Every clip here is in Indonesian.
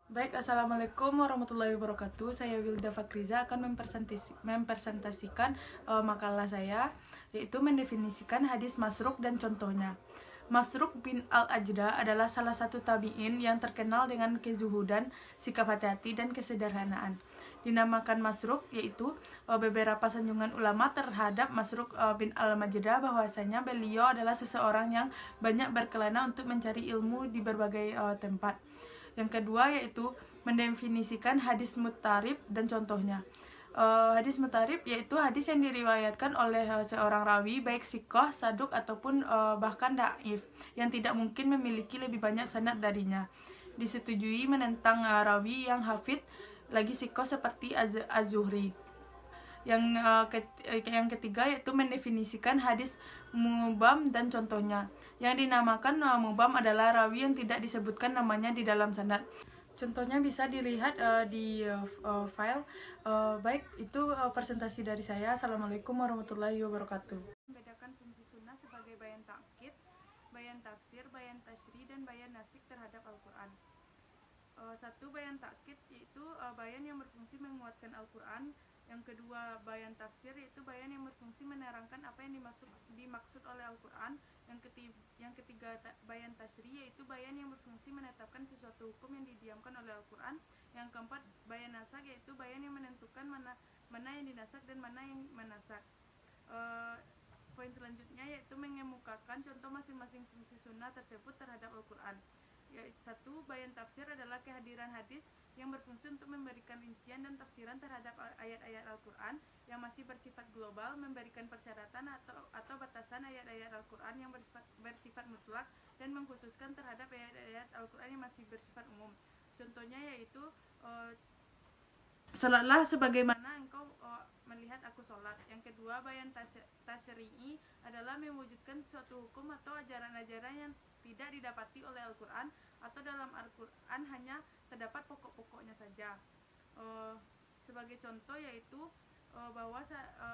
Baik, Assalamualaikum warahmatullahi wabarakatuh. Saya Wilda Fakriza akan mempresentasikan makalah saya, yaitu mendefinisikan hadis masruk dan contohnya. Masruk bin al-Ajda adalah salah satu tabi'in yang terkenal dengan kezuhudan, sikap hati-hati, dan kesederhanaan. Dinamakan masruk yaitu beberapa sanjungan ulama terhadap Masruk bin al-Majda bahwasanya beliau adalah seseorang yang banyak berkelana untuk mencari ilmu di berbagai tempat. Yang kedua yaitu mendefinisikan hadis mutarib dan contohnya. Hadis mutarib yaitu hadis yang diriwayatkan oleh seorang rawi baik sikoh, saduk ataupun bahkan daif yang tidak mungkin memiliki lebih banyak sanad darinya. Disetujui menentang rawi yang hafid lagi sikoh seperti Az-Zuhri. Yang ketiga yaitu mendefinisikan hadis mubham dan contohnya. Yang dinamakan mubham adalah rawi yang tidak disebutkan namanya di dalam sanad. Contohnya bisa dilihat di file. Baik, itu presentasi dari saya. Assalamualaikum warahmatullahi wabarakatuh. Membedakan fungsi sunnah sebagai bayan ta'kid, bayan tafsir, bayan tashri, dan bayan nasik terhadap Al-Quran. Satu, bayan ta'kid yaitu bayan yang berfungsi menguatkan Al-Quran. Yang kedua, bayan tafsir yaitu bayan yang berfungsi menerangkan apa yang dimaksud oleh Al-Quran. Yang ketiga, bayan tashri yaitu bayan yang berfungsi menetapkan sesuatu hukum yang didiamkan oleh Al-Quran. Yang keempat, bayan nasak yaitu bayan yang menentukan mana yang dinasak dan mana yang menasak. Poin selanjutnya yaitu mengemukakan contoh masing-masing fungsi sunnah tersebut terhadap Al-Quran. Satu, bayan tafsir adalah kehadiran hadis yang berfungsi untuk memberikan rincian dan tafsiran terhadap ayat-ayat Al-Quran yang masih bersifat global, memberikan persyaratan atau batasan ayat-ayat Al-Quran yang bersifat mutlak, dan mengkhususkan terhadap ayat-ayat Al-Quran yang masih bersifat umum. Contohnya yaitu salatlah sebagaimana engkau melihat aku sholat. Yang kedua, bayan tasyri'i adalah mewujudkan suatu hukum atau ajaran-ajaran yang tidak didapati oleh Al-Quran atau dalam Al-Quran hanya terdapat pokok-pokoknya saja. Sebagai contoh yaitu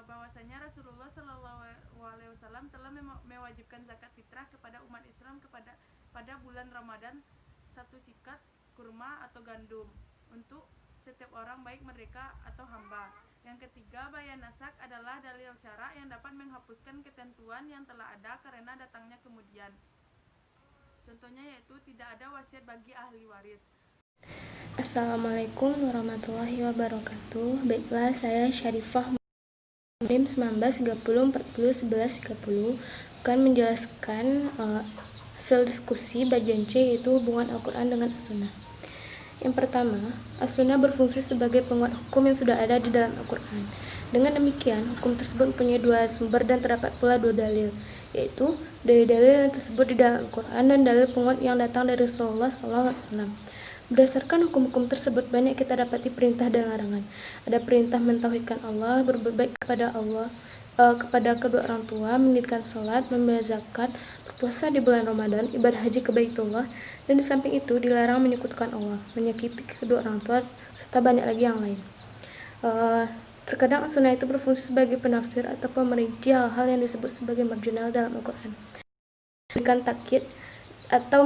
bahwasanya Rasulullah SAW telah mewajibkan zakat fitrah kepada umat Islam pada bulan Ramadan 1 sikat kurma atau gandum untuk setiap orang baik merdeka atau hamba. Yang ketiga, bayan nasak adalah dalil syara' yang dapat menghapuskan ketentuan yang telah ada karena datangnya kemudian. Contohnya yaitu tidak ada wasiat bagi ahli waris. Assalamualaikum warahmatullahi wabarakatuh. Baiklah, saya Syarifah Muslim 1930-40-11-30 akan menjelaskan hasil diskusi bagian C, yaitu hubungan Al-Quran dengan As-Sunnah. Yang pertama, As-Sunnah berfungsi sebagai penguat hukum yang sudah ada di dalam Al-Quran. Dengan demikian, hukum tersebut mempunyai dua sumber dan terdapat pula dua dalil, yaitu dalil-dalil yang tersebut di dalam Al-Quran dan dalil penguat yang datang dari Rasulullah SAW. Berdasarkan hukum-hukum tersebut, banyak kita dapati perintah dan larangan. Ada perintah mentauhidkan Allah, berbuat baik kepada Allah, kepada kedua orang tua, mendirikan sholat, membayar zakat, berpuasa di bulan Ramadan, ibadah haji ke Baitullah, dan di samping itu dilarang menyekutukan Allah, menyakiti kedua orang tua, serta banyak lagi yang lain. Terkadang sunnah itu berfungsi sebagai penafsir atau pemerinci hal-hal yang disebut sebagai marginal dalam Al-Quran. Memberikan takkid atau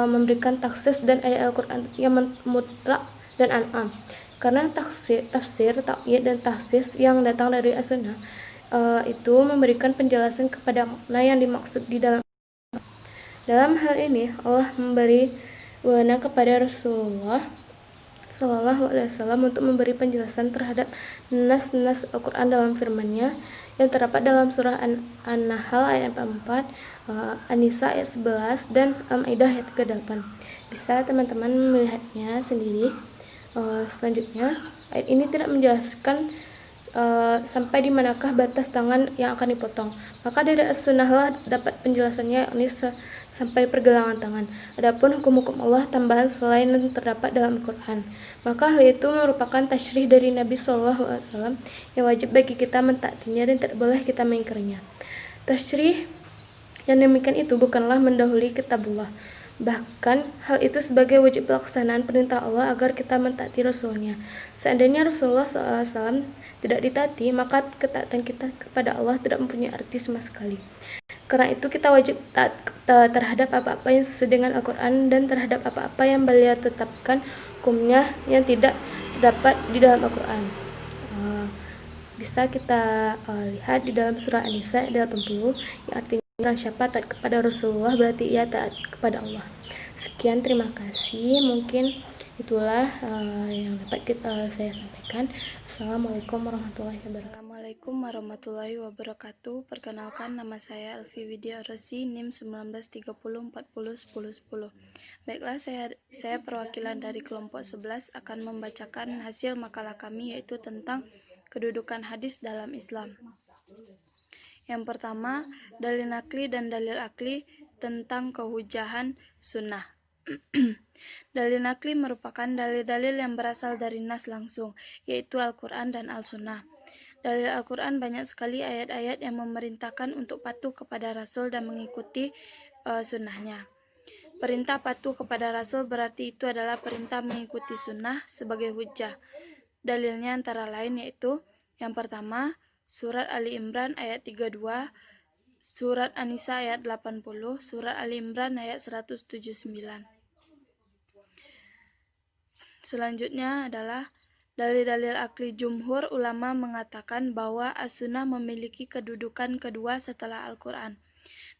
memberikan taksis dan ayat Al-Quran yang mutlak dan an'am. Karena tafsir, takyid, dan taksis yang datang dari As-Sunnah itu memberikan penjelasan kepada makna yang dimaksud di dalam. Dalam hal ini Allah memberi wewenang kepada Rasulullah SAW untuk memberi penjelasan terhadap nas-nas Al-Quran dalam firman-Nya yang terdapat dalam surah An-Nahl ayat 44, An-Nisa ayat 11, dan Al-Maidah ayat 38. Bisa teman-teman melihatnya sendiri. Selanjutnya, ayat ini tidak menjelaskan sampai di manakah batas tangan yang akan dipotong. Maka dari As-Sunnah lah dapat penjelasannya, yakni sampai pergelangan tangan. Adapun hukum-hukum Allah tambahan selain yang terdapat dalam Al-Quran, maka hal itu merupakan tasyrih dari Nabi SAW yang wajib bagi kita mentaatinya dan tidak boleh kita mengingkarinya. Tasyrih yang demikian itu bukanlah mendahului kitabullah, bahkan hal itu sebagai wajib pelaksanaan perintah Allah agar kita mentaati Rasulnya. Seandainya Rasulullah SAW tidak ditaati, maka ketaatan kita kepada Allah tidak mempunyai arti sama sekali. Karena itu kita wajib taat terhadap apa-apa yang sesuai dengan Al-Quran dan terhadap apa-apa yang beliau tetapkan hukumnya yang tidak terdapat di dalam Al-Quran. Bisa kita lihat di dalam surah An-Nisa ayat 80 yang artinya barang siapa taat kepada Rasulullah berarti ia taat kepada Allah. Sekian, terima kasih. Mungkin itulah yang dapat saya sampaikan. Assalamualaikum warahmatullahi wabarakatuh. Assalamualaikum warahmatullahi wabarakatuh. Perkenalkan, nama saya Elvi Widya Resi, NIM 1930401010. Baiklah, saya perwakilan dari kelompok 11 akan membacakan hasil makalah kami, yaitu tentang kedudukan hadis dalam Islam. Yang pertama, dalil nakli dan dalil akli tentang kehujahan sunnah. Dalil nakli merupakan dalil-dalil yang berasal dari nas langsung, yaitu Al-Quran dan Al-Sunnah. Dalil Al-Quran banyak sekali ayat-ayat yang memerintahkan untuk patuh kepada Rasul dan mengikuti sunnahnya. Perintah patuh kepada Rasul berarti itu adalah perintah mengikuti sunnah sebagai hujjah. Dalilnya antara lain yaitu yang pertama, surat Ali Imran ayat 32, surat An-Nisa ayat 80, surat Ali Imran ayat 179. Selanjutnya adalah dalil-dalil akli. Jumhur ulama mengatakan bahwa as-sunnah memiliki kedudukan kedua setelah Al-Quran.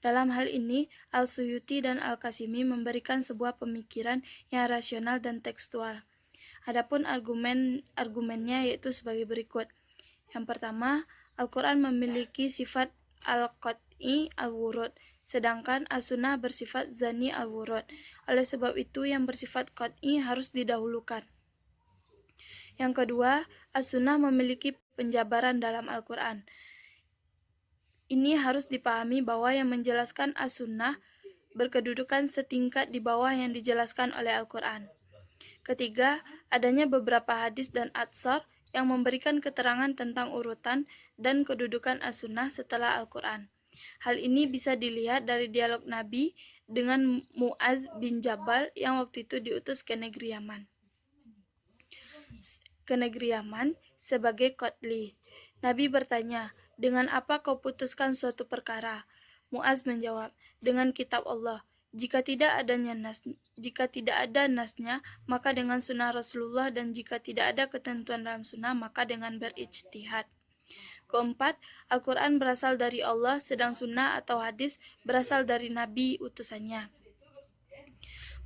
Dalam hal ini, Al-Suyuti dan Al-Qasimi memberikan sebuah pemikiran yang rasional dan tekstual. Adapun argumennya yaitu sebagai berikut. Yang pertama, Al-Quran memiliki sifat al-qat'i al-wurud, sedangkan as-sunnah bersifat zani al-wurud. Oleh sebab itu, yang bersifat qat'i harus didahulukan. Yang kedua, as-sunnah memiliki penjabaran dalam Al-Quran. Ini harus dipahami bahwa yang menjelaskan as-sunnah berkedudukan setingkat di bawah yang dijelaskan oleh Al-Quran. Ketiga, adanya beberapa hadis dan atsar yang memberikan keterangan tentang urutan dan kedudukan as-sunnah setelah Al-Quran. Hal ini bisa dilihat dari dialog Nabi dengan Mu'az bin Jabal yang waktu itu diutus ke negeri Yaman sebagai qadli. Nabi bertanya, "Dengan apa kau putuskan suatu perkara?" Mu'az menjawab, "Dengan kitab Allah. Jika tidak ada nasnya, maka dengan sunnah Rasulullah, dan jika tidak ada ketentuan dalam sunnah, maka dengan berijtihad." Keempat, Al-Quran berasal dari Allah, sedang sunnah atau hadis berasal dari Nabi utusannya.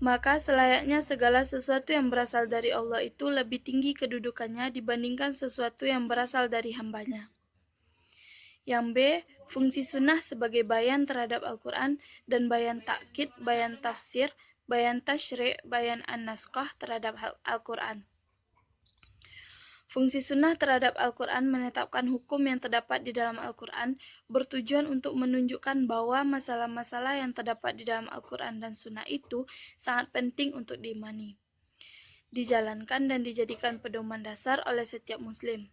Maka selayaknya segala sesuatu yang berasal dari Allah itu lebih tinggi kedudukannya dibandingkan sesuatu yang berasal dari hambanya. Yang B, fungsi sunnah sebagai bayan terhadap Al-Quran dan bayan takkid, bayan tafsir, bayan tashri', bayan an-naskah terhadap Al-Quran. Fungsi sunnah terhadap Al-Quran menetapkan hukum yang terdapat di dalam Al-Quran bertujuan untuk menunjukkan bahwa masalah-masalah yang terdapat di dalam Al-Quran dan sunnah itu sangat penting untuk diimani, dijalankan dan dijadikan pedoman dasar oleh setiap muslim.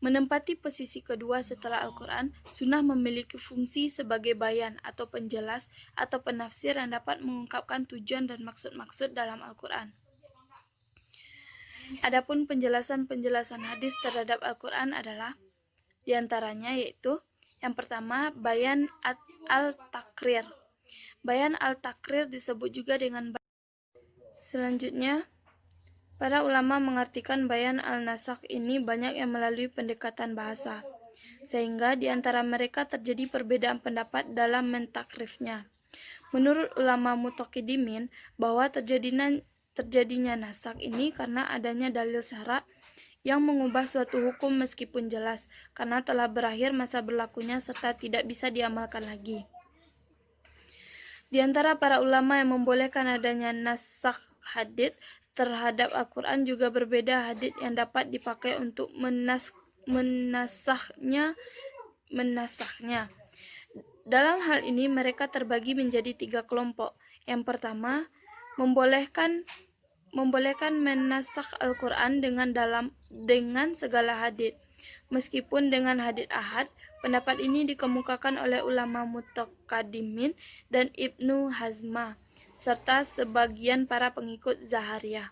Menempati posisi kedua setelah Al-Quran, sunnah memiliki fungsi sebagai bayan atau penjelas atau penafsir yang dapat mengungkapkan tujuan dan maksud-maksud dalam Al-Quran. Adapun penjelasan-penjelasan hadis terhadap Al-Quran adalah diantaranya yaitu yang pertama, bayan al-takrir. Bayan al-takrir disebut juga dengan bayan. Selanjutnya, para ulama mengartikan bayan al-nasakh ini banyak yang melalui pendekatan bahasa, sehingga di antara mereka terjadi perbedaan pendapat dalam mentakrifnya. Menurut ulama mutaqidimin, bahwa terjadinya nasak ini karena adanya dalil syara' yang mengubah suatu hukum meskipun jelas, karena telah berakhir masa berlakunya serta tidak bisa diamalkan lagi. Di antara para ulama yang membolehkan adanya nasakh hadits terhadap Al-Quran juga berbeda hadits yang dapat dipakai untuk menasahnya. Dalam hal ini mereka terbagi menjadi 3 kelompok. Yang pertama, membolehkan menasakh Al-Quran dengan segala hadits. Meskipun dengan hadits ahad, pendapat ini dikemukakan oleh ulama mutaqaddimin dan Ibnu Hazmah serta sebagian para pengikut Zahariyah.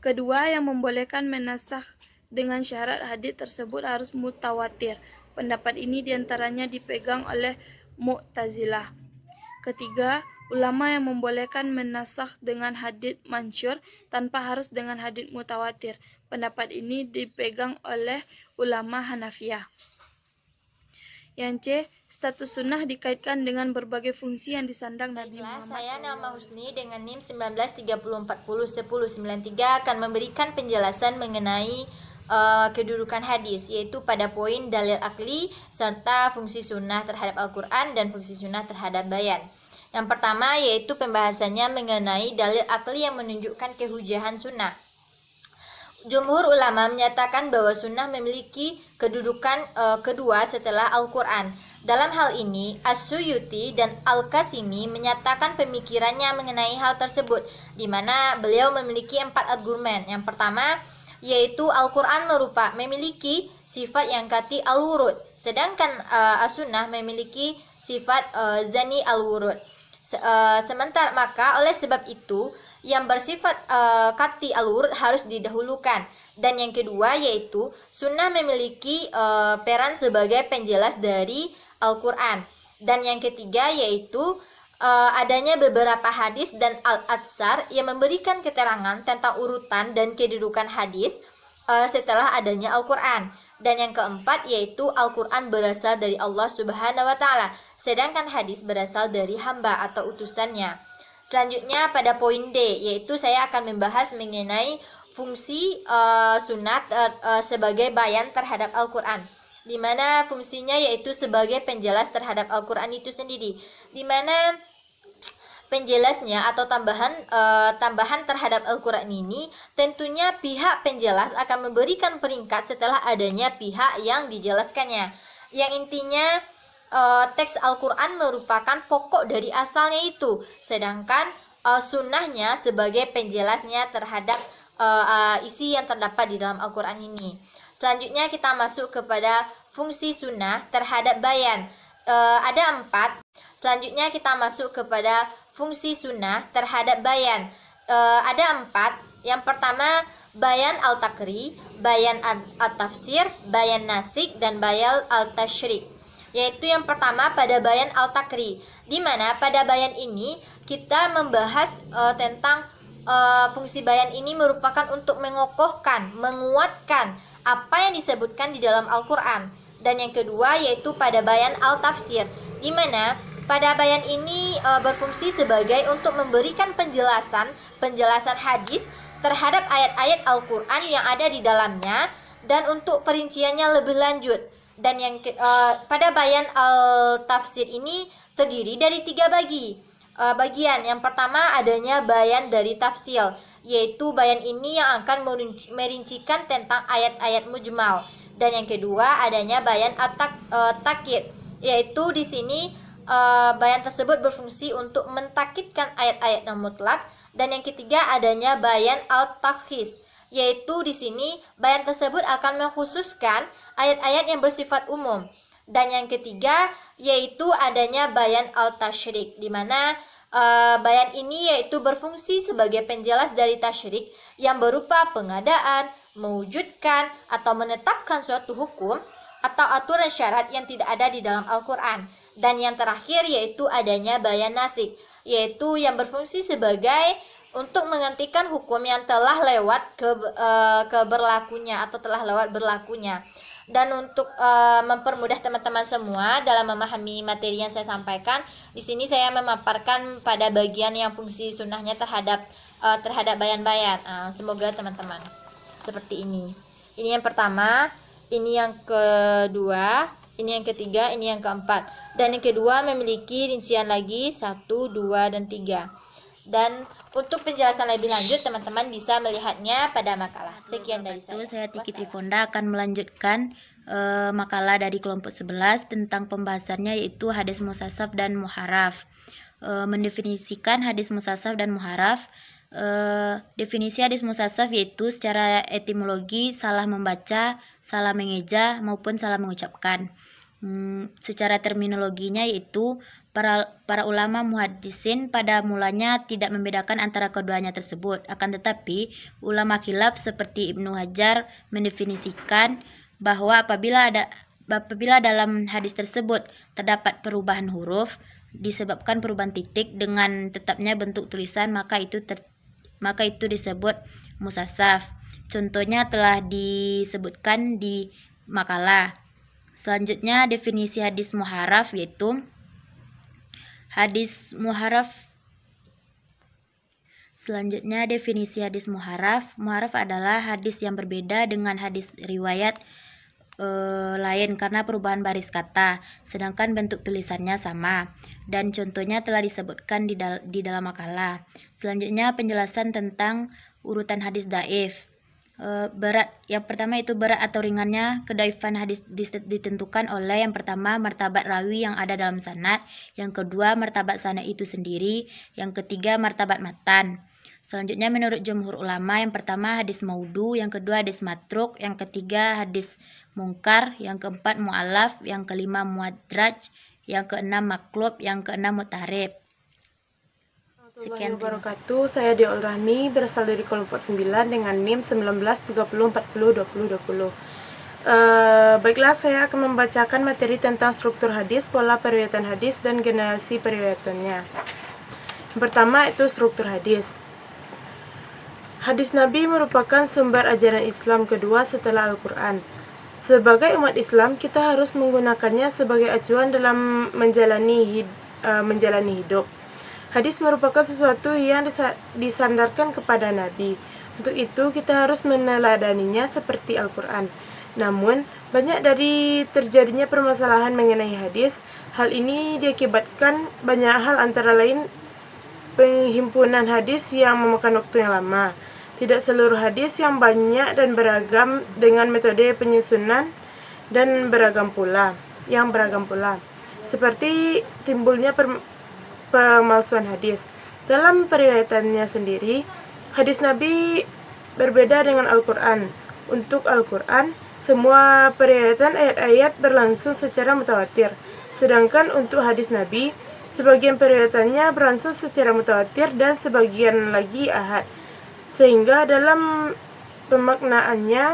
Kedua, yang membolehkan menasakh dengan syarat hadits tersebut harus mutawatir. Pendapat ini diantaranya dipegang oleh Mu'tazilah. Ketiga, ulama yang membolehkan menasakh dengan hadits mansyur tanpa harus dengan hadits mutawatir. Pendapat ini dipegang oleh ulama Hanafiyah. Yang C, status sunnah dikaitkan dengan berbagai fungsi yang disandang Nabi Muhammad. Saya Nama Husni dengan NIM 1930401093 akan memberikan penjelasan mengenai kedudukan hadis, yaitu pada poin dalil akli serta fungsi sunnah terhadap Al-Quran dan fungsi sunnah terhadap bayan. Yang pertama yaitu pembahasannya mengenai dalil akli yang menunjukkan kehujahan sunnah. Jumhur ulama menyatakan bahwa sunnah memiliki kedudukan kedua setelah Al-Quran. Dalam hal ini, As-Suyuti dan Al-Qasimi menyatakan pemikirannya mengenai hal tersebut, di mana beliau memiliki 4 argumen. Yang pertama, yaitu Al-Quran memiliki sifat yang kati al-wurud, sedangkan As-Sunnah memiliki sifat zani al-wurud. Sementara maka oleh sebab itu, yang bersifat kati al-wurud harus didahulukan. Dan yang kedua yaitu sunnah memiliki peran sebagai penjelas dari Al-Quran. Dan yang ketiga yaitu adanya beberapa hadis dan al-atsar yang memberikan keterangan tentang urutan dan kedudukan hadis setelah adanya Al-Quran. Dan yang keempat yaitu Al-Quran berasal dari Allah Subhanahu wa Ta'ala, sedangkan hadis berasal dari hamba atau utusannya. Selanjutnya pada poin D, yaitu saya akan membahas mengenai fungsi sunnah sebagai bayan terhadap Al-Quran, di mana fungsinya yaitu sebagai penjelas terhadap Al-Quran itu sendiri, di mana penjelasnya atau tambahan terhadap Al-Quran ini tentunya pihak penjelas akan memberikan peringkat setelah adanya pihak yang dijelaskannya, yang intinya teks Al-Quran merupakan pokok dari asalnya itu, sedangkan sunnahnya sebagai penjelasnya terhadap isi yang terdapat di dalam Al-Quran ini. Selanjutnya kita masuk kepada fungsi sunnah terhadap bayan. Ada 4. Selanjutnya kita masuk kepada fungsi sunnah terhadap bayan. Ada 4. Yang pertama, bayan al-takri, bayan al-tafsir, bayan nasik, dan bayan al-tashrik. Yaitu yang pertama pada bayan al-takri, di mana pada bayan ini kita membahas tentang fungsi bayan ini merupakan untuk mengokohkan, menguatkan apa yang disebutkan di dalam Al-Quran. Dan yang kedua yaitu pada bayan al-tafsir, di mana pada bayan ini berfungsi sebagai untuk memberikan penjelasan hadis terhadap ayat-ayat Al-Quran yang ada di dalamnya dan untuk perinciannya lebih lanjut. Dan yang pada bayan al-tafsir ini terdiri dari 3 bagian. Yang pertama adanya bayan dari tafsil, yaitu bayan ini yang akan merincikan tentang ayat-ayat mujmal. Dan yang kedua adanya bayan at-takkid, yaitu di sini bayan tersebut berfungsi untuk mentakidkan ayat-ayat yang mutlak. Dan yang ketiga adanya bayan al-takhis, yaitu di sini bayan tersebut akan mengkhususkan ayat-ayat yang bersifat umum. Dan yang ketiga yaitu adanya bayan al-tashrik, di mana bayan ini yaitu berfungsi sebagai penjelas dari tashrik yang berupa pengadaan, mewujudkan atau menetapkan suatu hukum atau aturan syarat yang tidak ada di dalam Al-Quran. Dan yang terakhir yaitu adanya bayan nasik, yaitu yang berfungsi sebagai untuk menghentikan hukum yang telah lewat keberlakunya atau telah lewat berlakunya. Dan untuk mempermudah teman-teman semua dalam memahami materi yang saya sampaikan, di sini saya memaparkan pada bagian yang fungsi sunnahnya terhadap bayan-bayan. Semoga teman-teman seperti ini. Ini yang pertama, ini yang kedua, ini yang ketiga, ini yang keempat. Dan yang kedua memiliki rincian lagi 1, 2, dan 3. Dan untuk penjelasan lebih lanjut teman-teman bisa melihatnya pada makalah. Sekian dari saya. Saya Tiki Trifonda akan melanjutkan makalah dari kelompok 11 tentang pembahasannya yaitu hadis musasaf dan muharraf. Mendefinisikan hadis musasaf dan muharraf. Definisi hadis musasaf yaitu secara etimologi salah membaca, salah mengeja maupun salah mengucapkan. Secara terminologinya yaitu para ulama muhaddisin pada mulanya tidak membedakan antara keduanya tersebut. Akan tetapi ulama khilaf seperti Ibnu Hajar mendefinisikan bahwa apabila ada apabila dalam hadis tersebut terdapat perubahan huruf disebabkan perubahan titik dengan tetapnya bentuk tulisan, maka itu disebut musasaf. Contohnya telah disebutkan di makalah. Selanjutnya definisi hadis muharraf, yaitu hadis muharraf. Selanjutnya definisi hadis muharraf. Muharraf adalah hadis yang berbeda dengan hadis riwayat lain karena perubahan baris kata, sedangkan bentuk tulisannya sama. Dan contohnya telah disebutkan di dalam makalah. Selanjutnya penjelasan tentang urutan hadis dhaif. Berat, yang pertama itu berat atau ringannya kedaifan hadis ditentukan oleh yang pertama martabat rawi yang ada dalam sanad, yang kedua martabat sanad itu sendiri, yang ketiga martabat matan. Selanjutnya menurut jumhur ulama, yang pertama hadis maudhu, yang kedua hadis matruk, yang ketiga hadis mungkar, yang keempat mu'alaf, yang kelima muadraj, yang keenam maklub, yang keenam mutarib. Sekian wabarakatuh. Saya Diol Rahmi, berasal dari kelompok 9 dengan NIM 1930402020. Baiklah, saya akan membacakan materi tentang struktur hadis, pola periwayatan hadis, dan generasi periwayatannya. Yang pertama itu struktur hadis. Hadis Nabi merupakan sumber ajaran Islam kedua setelah Al-Quran. Sebagai umat Islam, kita harus menggunakannya sebagai acuan dalam menjalani hidup. Hadis merupakan sesuatu yang disandarkan kepada Nabi. Untuk itu, kita harus meneladaninya seperti Al-Quran. Namun, banyak dari terjadinya permasalahan mengenai hadis. Hal ini diakibatkan banyak hal, antara lain penghimpunan hadis yang memakan waktu yang lama. Tidak seluruh hadis yang banyak dan beragam dengan metode penyusunan dan beragam pula. Seperti timbulnya pemalsuan hadis. Dalam periwayatannya sendiri, hadis Nabi berbeda dengan Al-Quran. Untuk Al-Quran, semua periwayatan ayat-ayat berlangsung secara mutawatir. Sedangkan untuk hadis Nabi, sebagian periwayatannya berlangsung secara mutawatir dan sebagian lagi ahad. Sehingga dalam pemaknaannya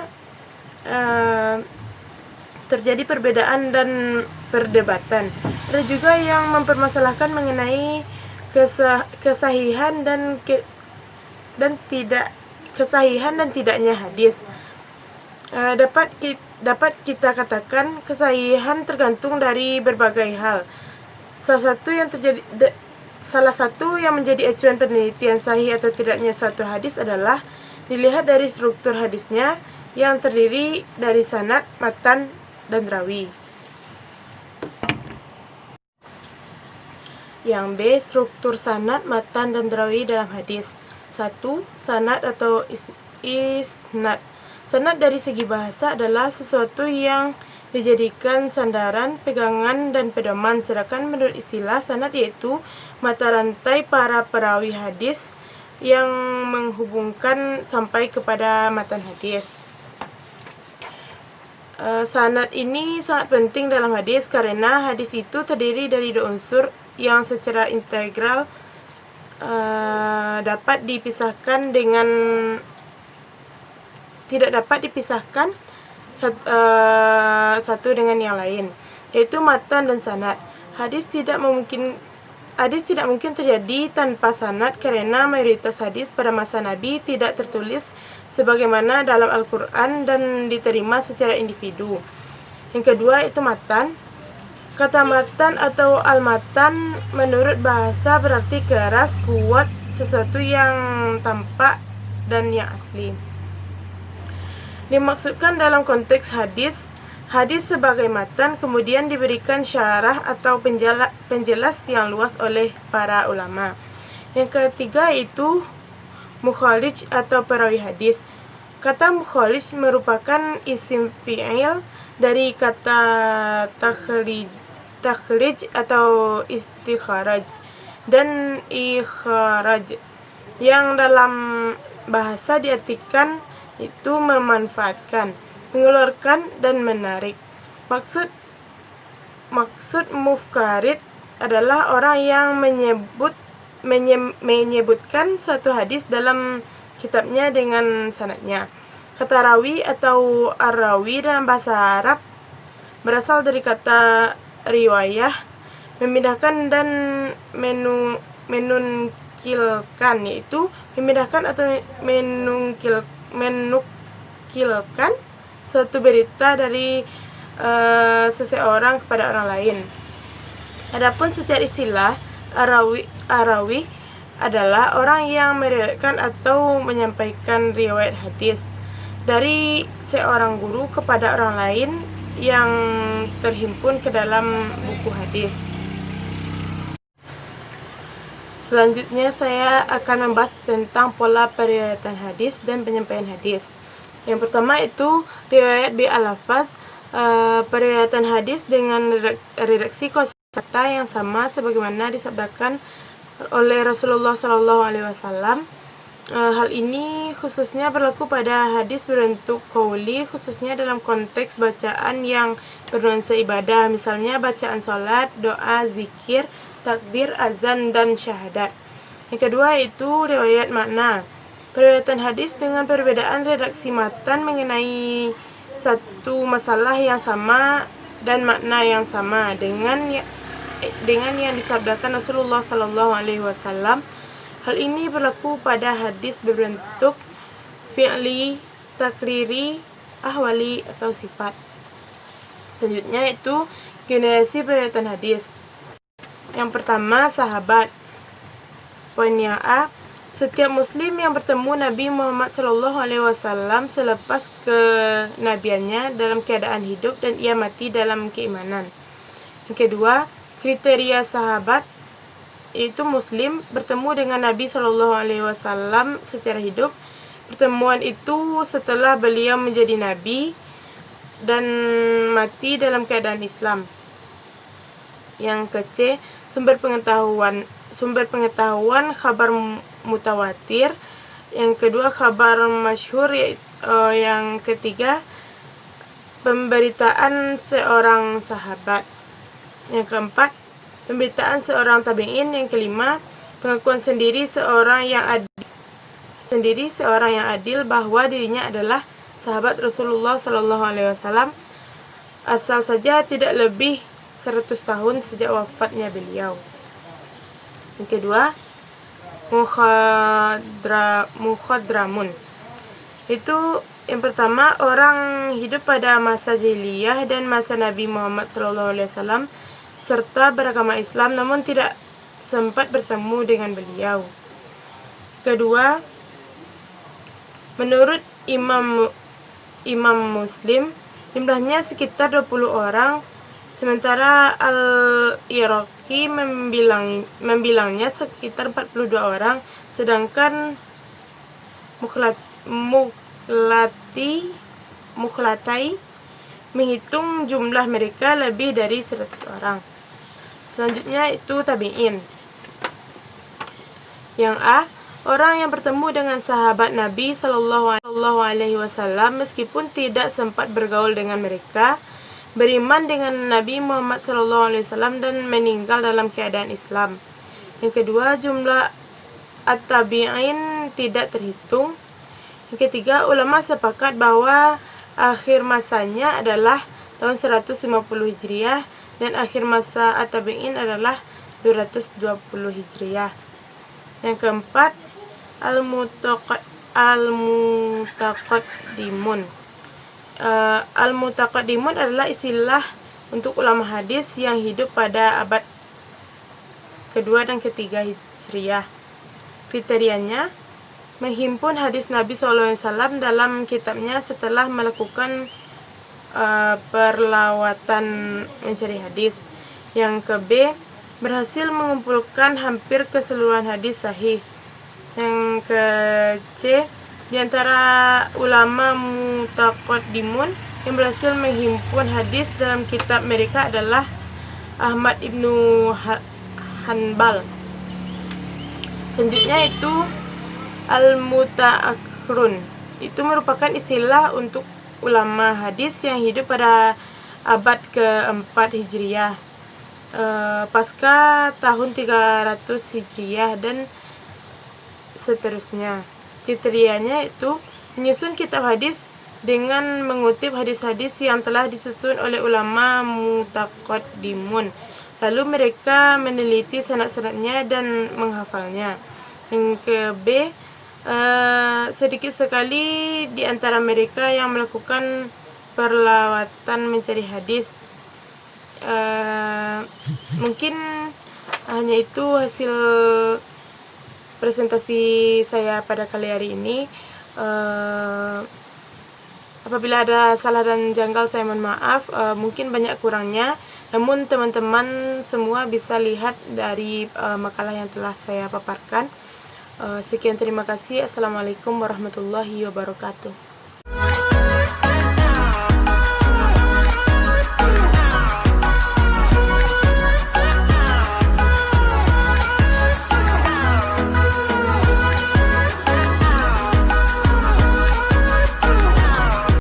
terjadi perbedaan dan perdebatan. Ada juga yang mempermasalahkan mengenai kesahihan dan tidaknya hadis. Dapat kita katakan kesahihan tergantung dari berbagai hal. Salah satu yang menjadi acuan penelitian sahih atau tidaknya suatu hadis adalah dilihat dari struktur hadisnya yang terdiri dari sanad, matan, dan rawi. Yang B. Struktur sanad, matan, dan rawi dalam hadis. 1. Sanad atau isnad. Sanad dari segi bahasa adalah sesuatu yang dijadikan sandaran, pegangan, dan pedoman. Sedangkan menurut istilah, sanad yaitu mata rantai para perawi hadis yang menghubungkan sampai kepada matan hadis. Sanad ini sangat penting dalam hadis karena hadis itu terdiri dari dua unsur yang secara integral tidak dapat dipisahkan satu dengan yang lain, yaitu matan dan sanad. Hadis tidak mungkin terjadi tanpa sanad karena mayoritas hadis pada masa Nabi tidak tertulis sebagaimana dalam Al-Quran dan diterima secara individu. Yang kedua itu matan. Kata matan atau al-matan menurut bahasa berarti keras, kuat, sesuatu yang tampak dan yang asli. Dimaksudkan dalam konteks hadis sebagai matan, kemudian diberikan syarah atau penjelas yang luas oleh para ulama. Yang ketiga itu mukhalij atau perawi hadis. Kata mukhalij merupakan isim fi'il dari kata takhrij atau istikharaj dan ikharaj, yang dalam bahasa diartikan itu memanfaatkan, mengeluarkan, dan menarik. Maksud mufkarid adalah orang yang menyebutkan suatu hadis dalam kitabnya dengan sanadnya. Kata rawi atau ar-rawi dalam bahasa Arab berasal dari kata riwayah, memindahkan dan menukilkan, yaitu memindahkan atau menukilkan suatu berita dari seseorang kepada orang lain. Adapun secara istilah, arawi adalah orang yang meriwayatkan atau menyampaikan riwayat hadis dari seorang guru kepada orang lain yang terhimpun ke dalam buku hadis. Selanjutnya saya akan membahas tentang pola periwayatan hadis dan penyampaian hadis. Yang pertama itu riwayat bil-lafaz, periwayatan hadis dengan redaksi kosakata yang sama sebagaimana disabdakan oleh Rasulullah SAW. Hal ini khususnya berlaku pada hadis berbentuk qauli, khususnya dalam konteks bacaan yang bernuansa ibadah, misalnya bacaan sholat, doa, zikir, takbir, azan, dan syahadat. Yang kedua itu riwayat makna, periwayatan hadis dengan perbedaan redaksi matan mengenai satu masalah yang sama dan makna yang sama dengan yang disabdakan Rasulullah SAW. Hal ini berlaku pada hadis berbentuk fi'li, takriri, ahwali, atau sifat. Selanjutnya itu generasi periwayatan hadis. Yang pertama, sahabat. Poinnya A, setiap muslim yang bertemu Nabi Muhammad SAW selepas kenabiannya dalam keadaan hidup dan ia mati dalam keimanan. Yang kedua, kriteria sahabat, yaitu muslim bertemu dengan Nabi SAW secara hidup. Pertemuan itu setelah beliau menjadi nabi dan mati dalam keadaan Islam. Yang ke C, sumber pengetahuan khabar mutawatir. Yang kedua, khabar masyhur. Yang ketiga, pemberitaan seorang sahabat. Yang keempat, pemberitaan seorang tabi'in. Yang kelima, pengakuan sendiri seorang yang adil bahwa dirinya adalah sahabat Rasulullah SAW, asal saja tidak lebih 100 tahun sejak wafatnya beliau. Yang kedua, mukhadramun. Itu yang pertama, orang hidup pada masa jahiliyah dan masa Nabi Muhammad SAW serta beragama Islam namun tidak sempat bertemu dengan beliau. Kedua, menurut Imam Muslim, jumlahnya sekitar 20 orang, sementara Al-Iraqi membilangnya sekitar 42 orang, sedangkan Mukhlatai menghitung jumlah mereka lebih dari 100 orang. Selanjutnya itu tabi'in. Yang A, orang yang bertemu dengan sahabat Nabi SAW meskipun tidak sempat bergaul dengan mereka, beriman dengan Nabi Muhammad SAW dan meninggal dalam keadaan Islam. Yang kedua, jumlah at-tabi'in tidak terhitung. Yang ketiga, ulama sepakat bahwa akhir masanya adalah tahun 150 Hijriah dan akhir masa at-tabi'in adalah 220 Hijriah. Yang keempat, al-mutaqaddimun. Al-mutaqaddimun adalah istilah untuk ulama hadis yang hidup pada abad kedua dan ketiga Hijriah. Kriterianya, menghimpun hadis Nabi SAW dalam kitabnya setelah melakukan perlawatan mencari hadis. Yang ke B, berhasil mengumpulkan hampir keseluruhan hadis sahih. Yang ke C, di antara ulama mutaqaddimun yang berhasil menghimpun hadis dalam kitab mereka adalah Ahmad ibnu Hanbal. Selanjutnya itu al-mutaakhirun. Itu merupakan istilah untuk ulama hadis yang hidup pada abad keempat Hijriah, pasca tahun 300 Hijriah dan seterusnya. Kriterianya itu menyusun kitab hadis dengan mengutip hadis-hadis yang telah disusun oleh ulama mutaqaddimun. Lalu mereka meneliti sanad-sanadnya dan menghafalnya. Yang ke-B, sedikit sekali di antara mereka yang melakukan perlawatan mencari hadis. Mungkin hanya itu hasil presentasi saya pada kali hari ini. Apabila ada salah dan janggal saya mohon maaf, mungkin banyak kurangnya, namun teman-teman semua bisa lihat dari makalah yang telah saya paparkan. Sekian, terima kasih. Assalamualaikum warahmatullahi wabarakatuh.